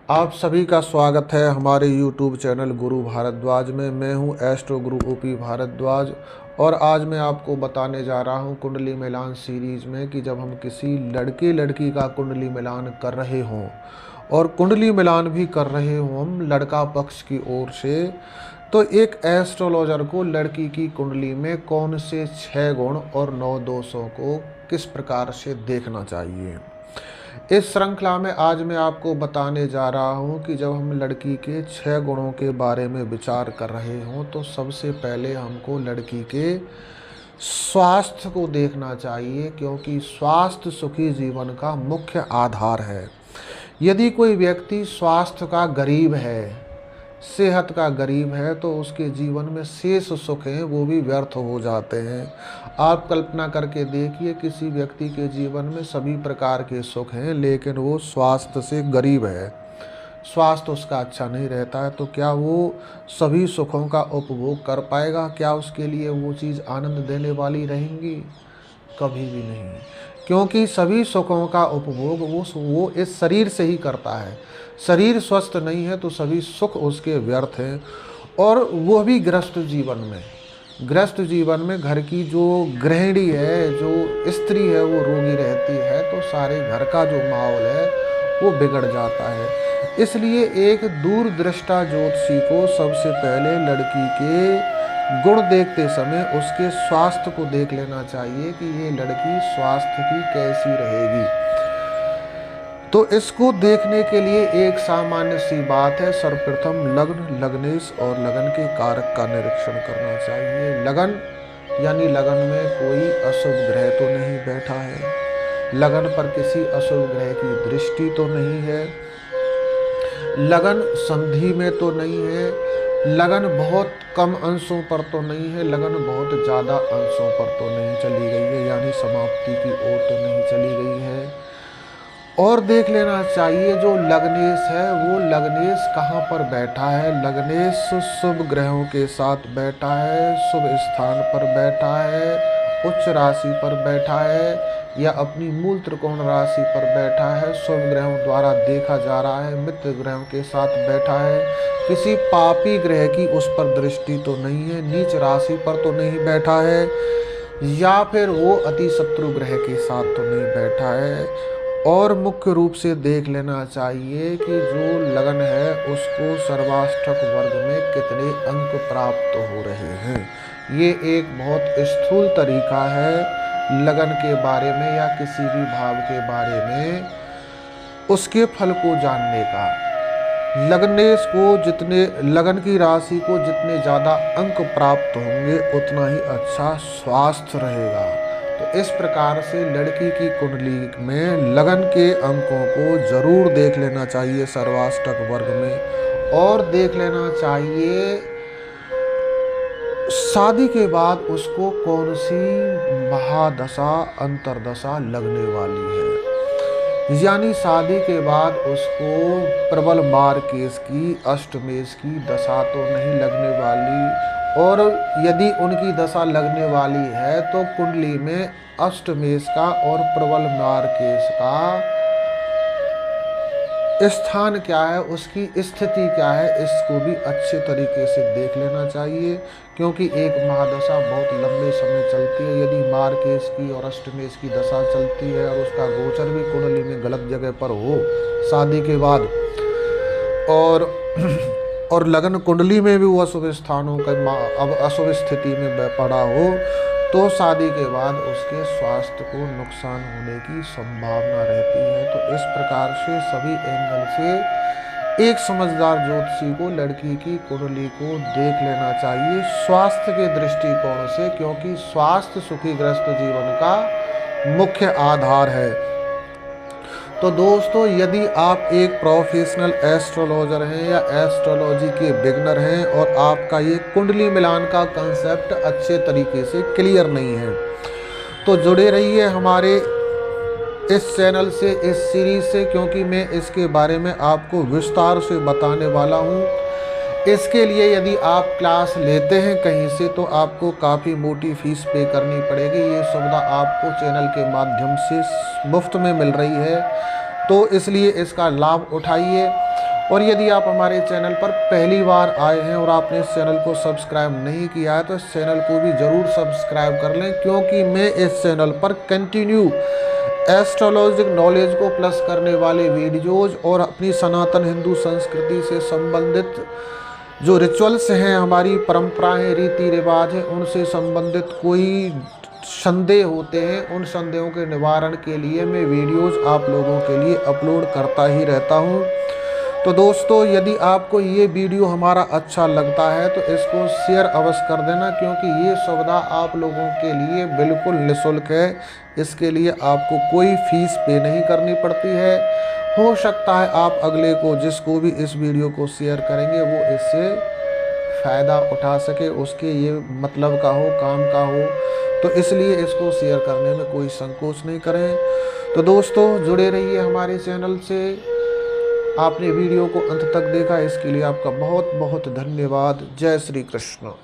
आप सभी का स्वागत है हमारे YouTube चैनल गुरु भारद्वाज में। मैं हूं एस्ट्रो गुरु ओपी भारद्वाज और आज मैं आपको बताने जा रहा हूं कुंडली मिलान सीरीज़ में कि जब हम किसी लड़के लड़की का कुंडली मिलान कर रहे हों और कुंडली मिलान भी कर रहे हों हम लड़का पक्ष की ओर से, तो एक एस्ट्रोलॉजर को लड़की की कुंडली में कौन से 6 गुण और 9 दोषों को किस प्रकार से देखना चाहिए। इस श्रृंखला में आज मैं आपको बताने जा रहा हूं कि जब हम लड़की के 6 गुणों के बारे में विचार कर रहे हों तो सबसे पहले हमको लड़की के स्वास्थ्य को देखना चाहिए, क्योंकि स्वास्थ्य सुखी जीवन का मुख्य आधार है। यदि कोई व्यक्ति स्वास्थ्य का गरीब है, सेहत का गरीब है, तो उसके जीवन में शेष सुख हैं वो भी व्यर्थ हो जाते हैं। आप कल्पना करके देखिए, किसी व्यक्ति के जीवन में सभी प्रकार के सुख हैं लेकिन वो स्वास्थ्य से गरीब है, स्वास्थ्य उसका अच्छा नहीं रहता है, तो क्या वो सभी सुखों का उपभोग कर पाएगा? क्या उसके लिए वो चीज़ आनंद देने वाली रहेंगी? कभी भी नहीं, क्योंकि सभी सुखों का उपभोग वो इस शरीर से ही करता है। शरीर स्वस्थ नहीं है तो सभी सुख उसके व्यर्थ हैं। और वो भी गृहस्थ जीवन में, गृहस्थ जीवन में घर की जो गृहिणी है, जो स्त्री है, वो रोगी रहती है तो सारे घर का जो माहौल है वो बिगड़ जाता है। इसलिए एक दूरदृष्टा ज्योतिषी को सबसे पहले लड़की के गुण देखते समय उसके स्वास्थ्य को देख लेना चाहिए कि ये लड़की स्वास्थ्य की कैसी रहेगी। तो इसको देखने के लिए एक सामान्य सी बात है, सर्वप्रथम लग्न, लग्नेश और लगन के कारक का निरीक्षण करना चाहिए। लगन यानी लगन में कोई अशुभ ग्रह तो नहीं बैठा है, लगन पर किसी अशुभ ग्रह की दृष्टि तो नहीं है, लगन संधि में तो नहीं है, लगन बहुत कम अंशों पर तो नहीं है, लगन बहुत ज़्यादा अंशों पर तो नहीं चली गई है, यानी समाप्ति की ओर तो नहीं चली गई है। और देख लेना चाहिए जो लग्नेश है वो लग्नेश कहाँ पर बैठा है। लग्नेश शुभ ग्रहों के साथ बैठा है, शुभ स्थान पर बैठा है, उच्च राशि पर बैठा है या अपनी मूल त्रिकोण राशि पर बैठा है, शुभ ग्रहों द्वारा देखा जा रहा है, मित्र ग्रहों के साथ बैठा है, किसी पापी ग्रह की उस पर दृष्टि तो नहीं है, नीच राशि पर तो नहीं बैठा है, या फिर वो अति शत्रु ग्रह के साथ तो नहीं बैठा है। और मुख्य रूप से देख लेना चाहिए कि जो लगन है उसको सर्वाष्टक वर्ग में कितने अंक प्राप्त हो रहे हैं। ये एक बहुत स्थूल तरीका है लगन के बारे में या किसी भी भाव के बारे में उसके फल को जानने का। लग्नेश को जितने, लगन की राशि को जितने ज़्यादा अंक प्राप्त होंगे उतना ही अच्छा स्वास्थ्य रहेगा। तो इस प्रकार से लड़की की कुंडली में लगन के अंकों को जरूर देख लेना चाहिए सर्वाष्टक वर्ग में। और देख लेना चाहिए शादी के बाद उसको कौन सी महादशा अंतरदशा लगने वाली है, यानी शादी के बाद उसको प्रबल मार्केश की, अष्टमेश की दशा तो नहीं लगने वाली। और यदि उनकी दशा लगने वाली है तो कुंडली में अष्टमेश का और प्रबल मार्केश का स्थान क्या है, उसकी स्थिति क्या है, इसको भी अच्छे तरीके से देख लेना चाहिए, क्योंकि एक महादशा बहुत लंबे समय चलती है। यदि मार्केश की और अष्टमेश की दशा चलती है और उसका गोचर भी कुंडली में गलत जगह पर हो शादी के बाद, और लगन कुंडली में भी वो अशुभ स्थानों का अब अशुभ स्थिति में पड़ा हो, तो शादी के बाद उसके स्वास्थ्य को नुकसान होने की संभावना रहती है। तो इस प्रकार से सभी एंगल से एक समझदार ज्योतिषी को लड़की की कुंडली को देख लेना चाहिए स्वास्थ्य के दृष्टिकोण से, क्योंकि स्वास्थ्य सुखी ग्रस्त जीवन का मुख्य आधार है। तो दोस्तों, यदि आप एक प्रोफेशनल एस्ट्रोलॉजर हैं या एस्ट्रोलॉजी के बिगनर हैं और आपका ये कुंडली मिलान का कंसेप्ट अच्छे तरीके से क्लियर नहीं है, तो जुड़े रहिए हमारे इस चैनल से, इस सीरीज से, क्योंकि मैं इसके बारे में आपको विस्तार से बताने वाला हूँ। इसके लिए यदि आप क्लास लेते हैं कहीं से तो आपको काफ़ी मोटी फीस पे करनी पड़ेगी। ये सुविधा आपको चैनल के माध्यम से मुफ्त में मिल रही है, तो इसलिए इसका लाभ उठाइए। और यदि आप हमारे चैनल पर पहली बार आए हैं और आपने इस चैनल को सब्सक्राइब नहीं किया है तो इस चैनल को भी ज़रूर सब्सक्राइब कर लें, क्योंकि मैं इस चैनल पर कंटिन्यू एस्ट्रोलॉजिक नॉलेज को प्लस करने वाले वीडियोज़ और अपनी सनातन हिंदू संस्कृति से संबंधित जो रिचुअल्स हैं, हमारी परंपराएं, रीति रिवाज हैं, उनसे संबंधित कोई संदेह होते हैं, उन संदेहों के निवारण के लिए मैं वीडियोज़ आप लोगों के लिए अपलोड करता ही रहता हूं। तो दोस्तों, यदि आपको ये वीडियो हमारा अच्छा लगता है तो इसको शेयर अवश्य कर देना, क्योंकि ये सुविधा आप लोगों के लिए बिल्कुल निःशुल्क है। इसके लिए आपको कोई फीस पे नहीं करनी पड़ती है। हो सकता है आप अगले को, जिसको भी इस वीडियो को शेयर करेंगे, वो इससे फ़ायदा उठा सके, उसके ये मतलब का हो, काम का हो, तो इसलिए इसको शेयर करने में कोई संकोच नहीं करें। तो दोस्तों, जुड़े रहिए हमारे चैनल से। आपने वीडियो को अंत तक देखा, इसके लिए आपका बहुत बहुत धन्यवाद। जय श्री कृष्ण।